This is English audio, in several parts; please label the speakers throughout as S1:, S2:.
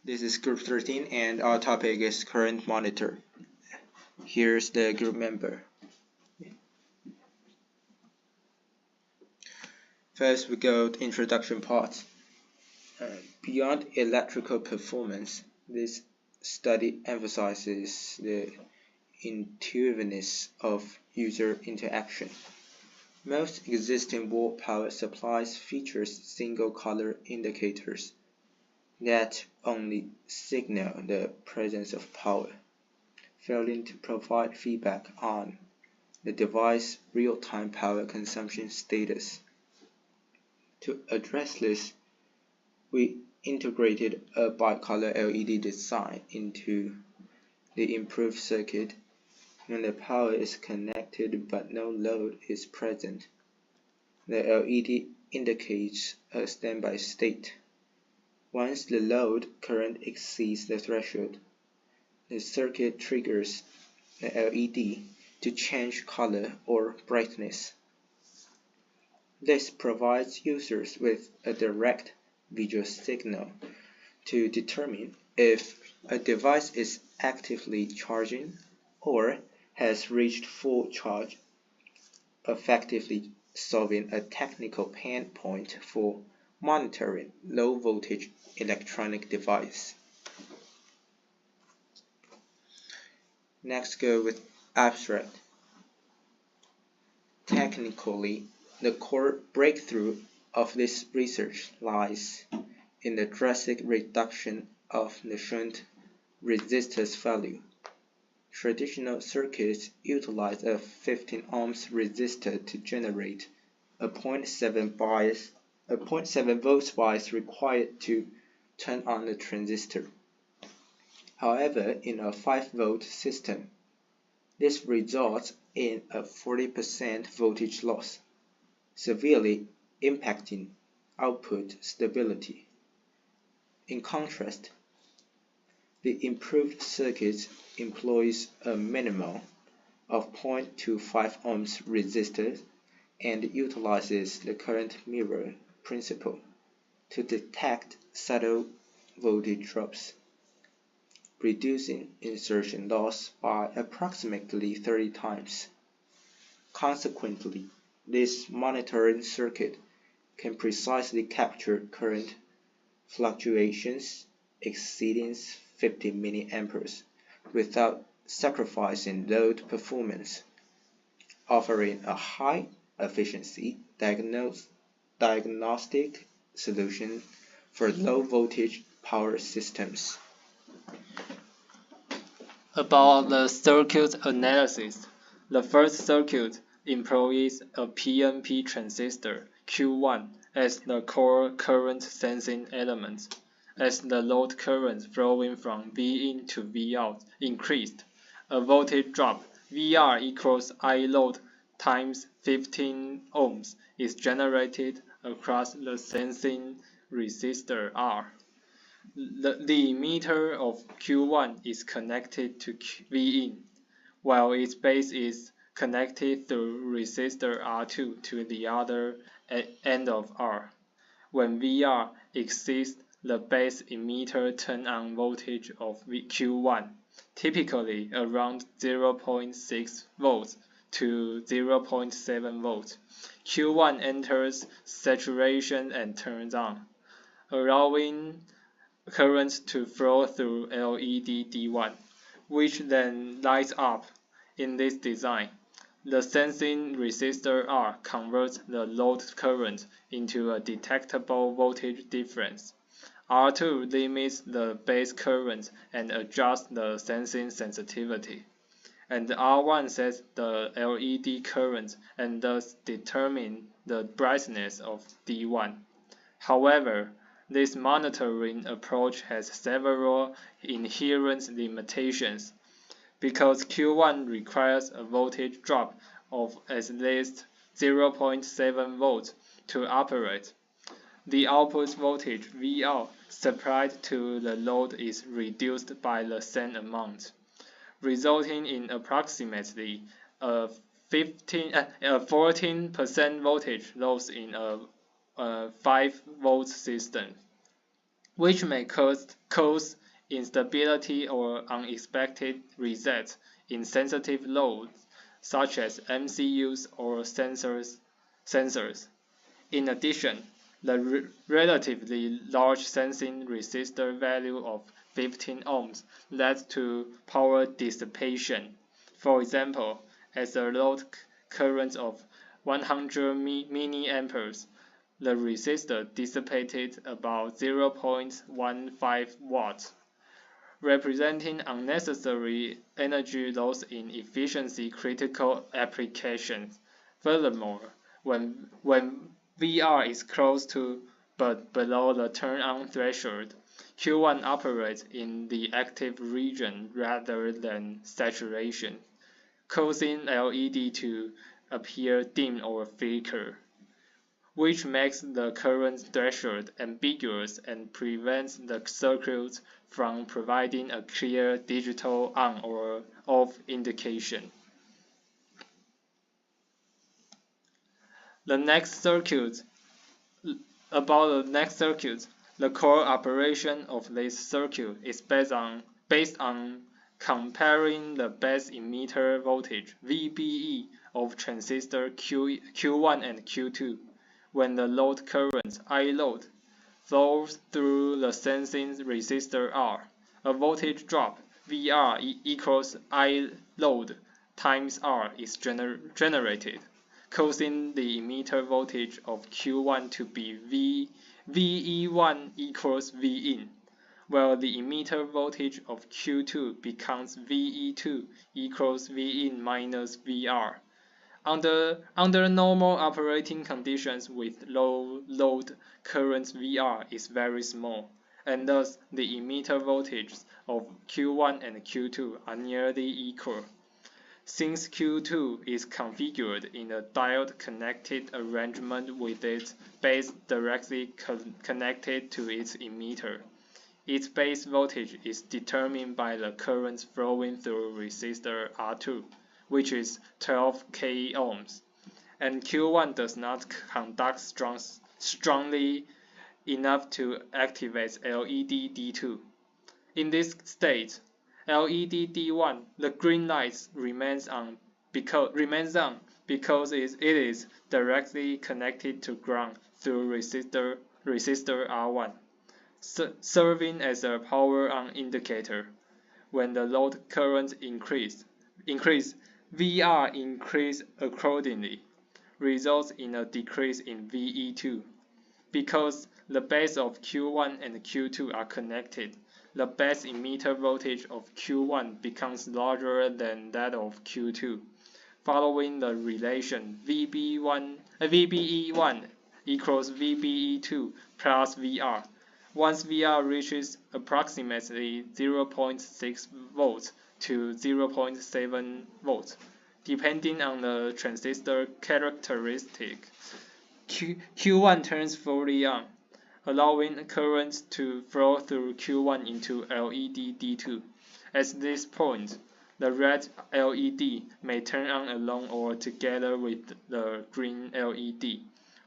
S1: This is group 13 and our topic is current monitor. Here's the group member. First we go to introduction part. Beyond electrical performance, this study emphasizes the intuitiveness of user interaction. Most existing wall power supplies features single color indicators that only signal the presence of power, failing to provide feedback on the device's real-time power consumption status. To address this, we integrated a bicolor LED design into the improved circuit. When the power is connected but no load is present, the LED indicates a standby state. Once the load current exceeds the threshold, the circuit triggers the LED to change color or brightness. This provides users with a direct visual signal to determine if a device is actively charging or has reached full charge, effectively solving a technical pain point for monitoring low-voltage electronic device. Next, go with abstract. Technically, the core breakthrough of this research lies in the drastic reduction of the shunt resistor's value. Traditional circuits utilize a 15 ohms resistor to generate a 0.7 volts bias required to turn on the transistor. However, in a 5-volt system, this results in a 40% voltage loss, severely impacting output stability. In contrast, the improved circuit employs a minimum of 0.25 ohms resistor and utilizes the current mirror principle to detect subtle voltage drops, reducing insertion loss by approximately 30 times. Consequently, this monitoring circuit can precisely capture current fluctuations exceeding 50 milliamperes without sacrificing load performance, offering a high efficiency diagnostic solution for low voltage power systems.
S2: About the circuit analysis, the first circuit employs a PNP transistor Q1 as the core current sensing element. As the load current flowing from Vin to Vout increased, a voltage drop VR equals I load times 15 ohms is generated across the sensing resistor R. The emitter of Q1 is connected to Vin, while its base is connected through resistor R2 to the other end of R. When VR exceeds the base emitter turn-on voltage of Q1, typically around 0.6 volts to 0.7 volts, Q1 enters saturation and turns on, allowing current to flow through LED D1, which then lights up. In this design, the sensing resistor R converts the load current into a detectable voltage difference. R2 limits the base current and adjusts the sensing sensitivity, and R1 sets the LED current and thus determines the brightness of D1. However, this monitoring approach has several inherent limitations, because Q1 requires a voltage drop of at least 0.7 volts to operate. The output voltage Vout supplied to the load is reduced by the same amount, resulting in approximately a 14% voltage loss in a 5-volt system. which may cause instability or unexpected resets in sensitive loads such as MCUs or sensors. In addition, the relatively large sensing resistor value of 15 ohms led to power dissipation. For example, at a load current of 100 milliamperes, the resistor dissipated about 0.15 watts, representing unnecessary energy loss in efficiency-critical applications. Furthermore, when VR is close to but below the turn-on threshold, Q1 operates in the active region rather than saturation, causing LED to appear dim or flicker, which makes the current threshold ambiguous and prevents the circuit from providing a clear digital on or off indication. The next circuit the core operation of this circuit is based on comparing the base emitter voltage VBE of transistor Q1 and Q2 when the load current I load flows through the sensing resistor R. A voltage drop VR equals I load times R is generated, causing the emitter voltage of Q1 to be VE1 equals Vin, while the emitter voltage of Q2 becomes VE2 equals Vin minus VR. Under normal operating conditions with low load current VR is very small, and thus the emitter voltages of Q1 and Q2 are nearly equal. Since Q2 is configured in a diode-connected arrangement with its base directly connected to its emitter, its base voltage is determined by the current flowing through resistor R2, which is 12k ohms, and Q1 does not conduct strongly enough to activate LED D2. In this state, LED D1, the green light remains on because it is directly connected to ground through resistor R1, serving as a power on indicator. When the load current increase, VR increase accordingly, results in a decrease in VE2. Because the base of Q1 and Q2 are connected, the base emitter voltage of Q1 becomes larger than that of Q2, following the relation VBE1 equals VBE2 plus VR. Once VR reaches approximately 0.6 volts to 0.7 volts, depending on the transistor characteristic, Q1 turns fully on, allowing current to flow through Q1 into LED D2. At this point, the red LED may turn on alone or together with the green LED,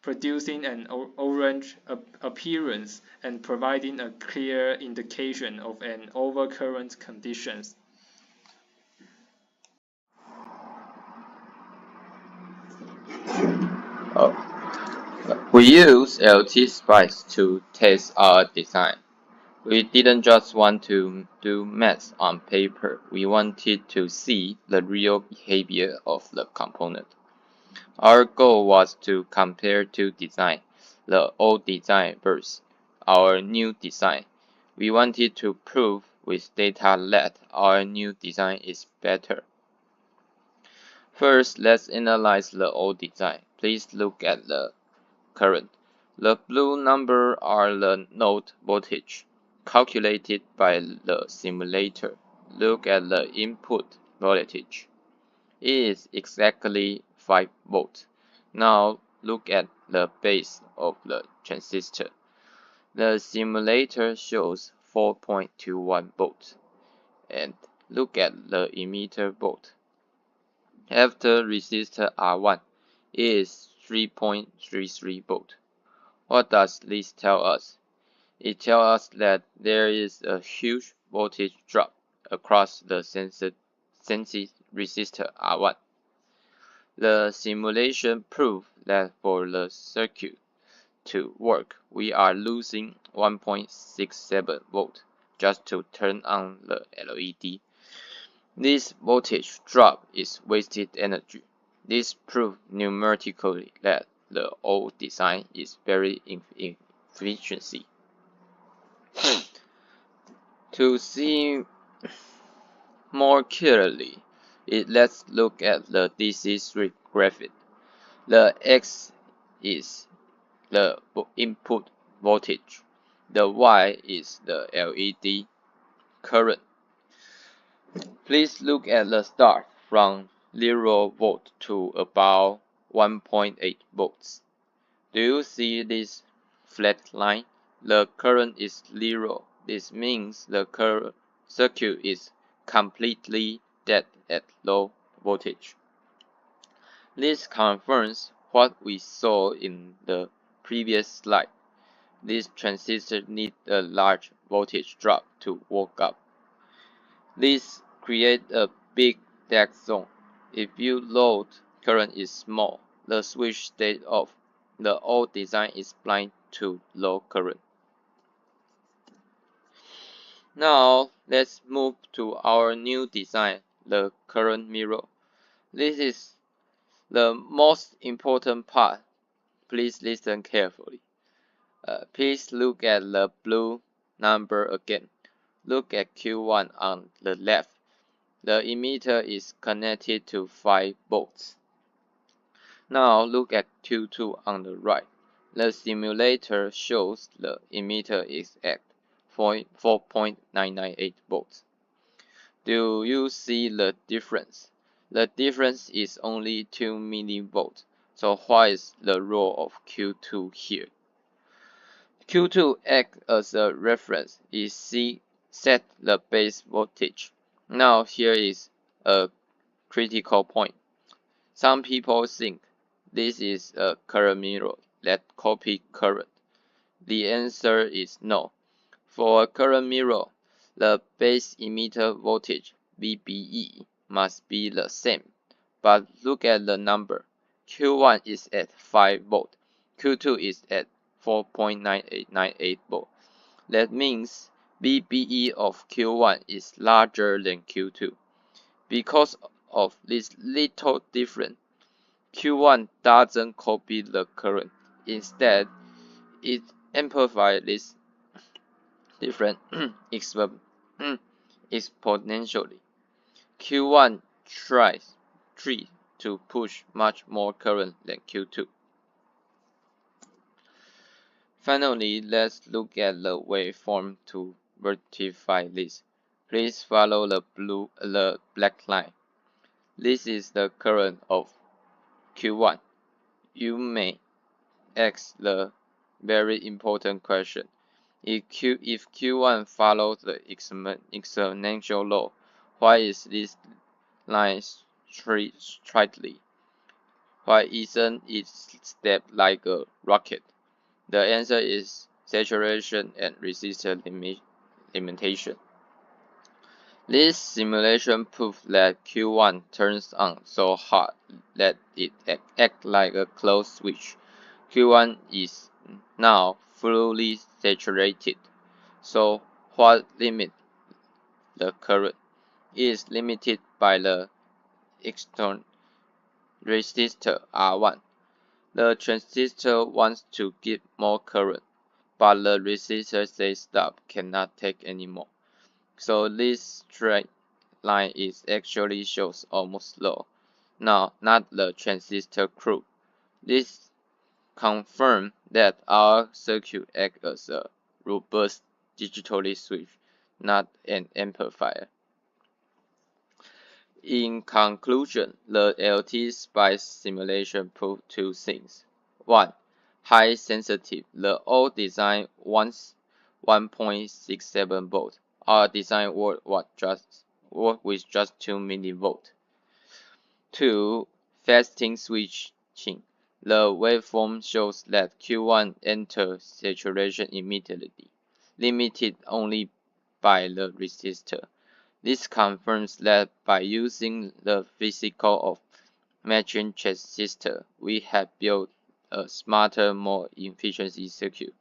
S2: producing an orange appearance and providing a clear indication of an overcurrent conditions.
S3: We use LTSpice to test our design. We didn't just want to do math on paper, we wanted to see the real behavior of the component. Our goal was to compare two designs, the old design versus our new design. We wanted to prove with data that our new design is better. First, let's analyze the old design. Please look at the current. The blue numbers are the node voltage, calculated by the simulator. Look at the input voltage. It is exactly 5 volts. Now look at the base of the transistor. The simulator shows 4.21 volts. And look at the emitter volt. After resistor R1, it is 3.33 volts. What does this tell us? It tells us that there is a huge voltage drop across the sensing resistor R1. The simulation proved that for the circuit to work, we are losing 1.67 volt just to turn on the LED. This voltage drop is wasted energy. This proved numerically that the old design is very inefficient. To see more clearly, let's look at the DC switch graphic. The X is the input voltage. The Y is the LED current. Please look at the start from 0 volt to about 1.8 volts. Do you see this flat line? The current is 0. This means the circuit is completely dead at low voltage. This confirms what we saw in the previous slide. This transistor needs a large voltage drop to work up. This creates a big dead zone. If your load current is small, the switch stays off. The old design is blind to low current. Now let's move to our new design, the current mirror. This is the most important part. Please listen carefully. Please look at the blue number again. Look at Q1 on the left. The emitter is connected to 5 volts. Now look at Q2 on the right. The simulator shows the emitter is at 4.998 volts. Do you see the difference? The difference is only 2 millivolts. So what is the role of Q2 here? Q2 acts as a reference. It sets the base voltage. Now here is a critical point. Some people think this is a current mirror that copies current. The answer is no. For a current mirror, the base emitter voltage VBE must be the same. But look at the number. Q1 is at 5 volt. Q2 is at 4.9898 volt. That means VBE of Q1 is larger than Q2. Because of this little difference, Q1 doesn't copy the current. Instead, it amplifies this difference exponentially. Q1 tries to push much more current than Q2. Finally, let's look at the waveform to verify this. Please follow the black line. This is the current of Q1. You may ask the very important question. If Q1 follows the exponential law, why is this line straightly? Why isn't it stepped like a rocket? The answer is saturation and resistor limitation. This simulation proves that Q1 turns on so hard that it acts like a closed switch. Q1 is now fully saturated. So what limits the current? It is limited by the external resistor R1. The transistor wants to give more current, but the resistor says stop, cannot take anymore. So this straight line actually shows almost low. Now, not the transistor crew. This confirms that our circuit acts as a robust digital switch, not an amplifier. In conclusion, the LT Spice simulation proved two things. 1. High sensitive. The old design wants 1.67 volts. Our design worked with just 2 millivolts. 2. Fasting switching. The waveform shows that Q1 enters saturation immediately. limited only by the resistor. This confirms that by using the physics of matching transistor, we have built a smarter, more efficient circuit.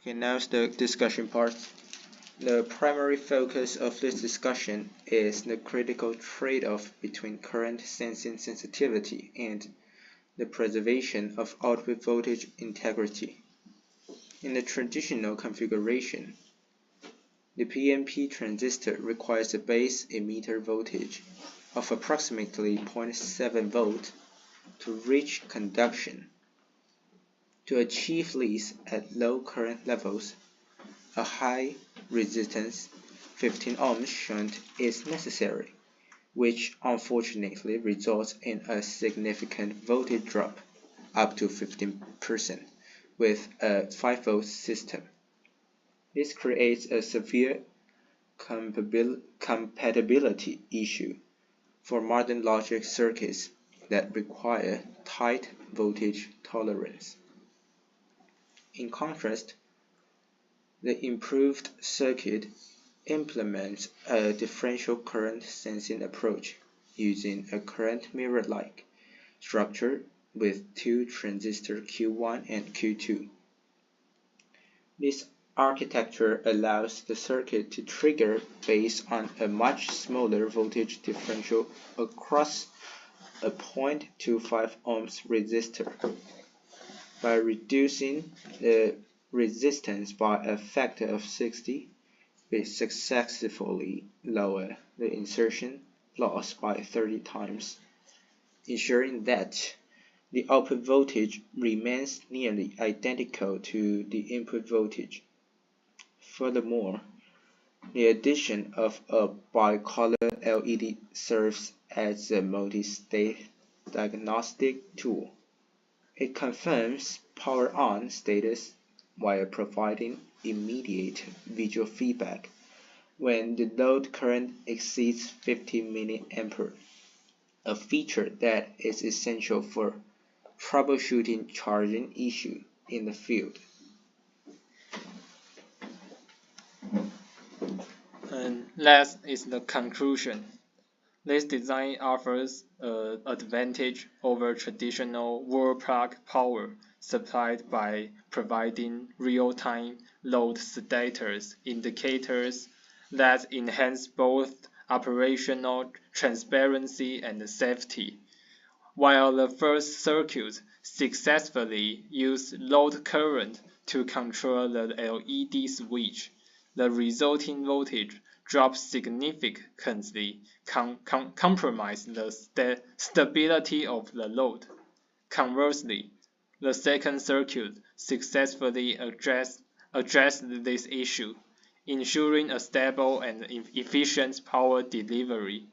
S1: Okay, now is the discussion part. The primary focus of this discussion is the critical trade-off between current sensing sensitivity and the preservation of output voltage integrity. In the traditional configuration, the PNP transistor requires a base emitter voltage of approximately 0.7 volt to reach conduction. To achieve this at low current levels, a high resistance 15 ohms shunt is necessary, which unfortunately results in a significant voltage drop up to 15% with a 5 volt system. This creates a severe compatibility issue for modern logic circuits that require tight voltage tolerance. In contrast, the improved circuit implements a differential current sensing approach using a current mirror-like structure with two transistors Q1 and Q2. This architecture allows the circuit to trigger based on a much smaller voltage differential across a 0.25 ohms resistor. By reducing the resistance by a factor of 60, we successfully lower the insertion loss by 30 times, ensuring that the output voltage remains nearly identical to the input voltage. Furthermore, the addition of a bicolor LED serves as a multi-state diagnostic tool. It confirms power on status while providing immediate visual feedback when the load current exceeds 50 mA, a feature that is essential for troubleshooting charging issues in the field.
S2: And last is the conclusion. This design offers an advantage over traditional wall plug power supplied by providing real-time load status indicators that enhance both operational transparency and safety. While the first circuit successfully used load current to control the LED switch, the resulting voltage drop significantly compromised the stability of the load. Conversely, the second circuit successfully addressed this issue, ensuring a stable and efficient power delivery.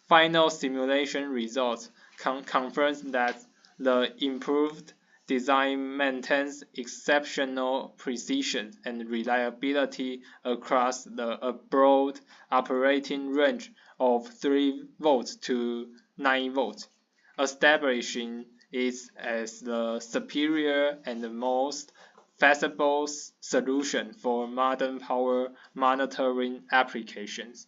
S2: Final simulation results confirm that the improved design maintains exceptional precision and reliability across a broad operating range of 3 volts to 9 volts, establishing it as the superior and the most feasible solution for modern power monitoring applications.